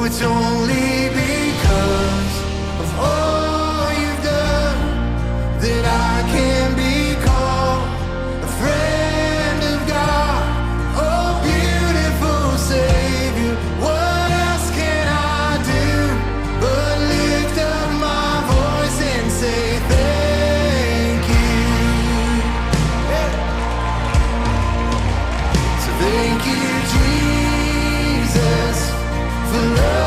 it's only because of all you've done that I can be called a friend of God. Oh, beautiful Savior, what else can I do but lift up my voice and say thank you? Yeah. So thank you, Jesus, for love.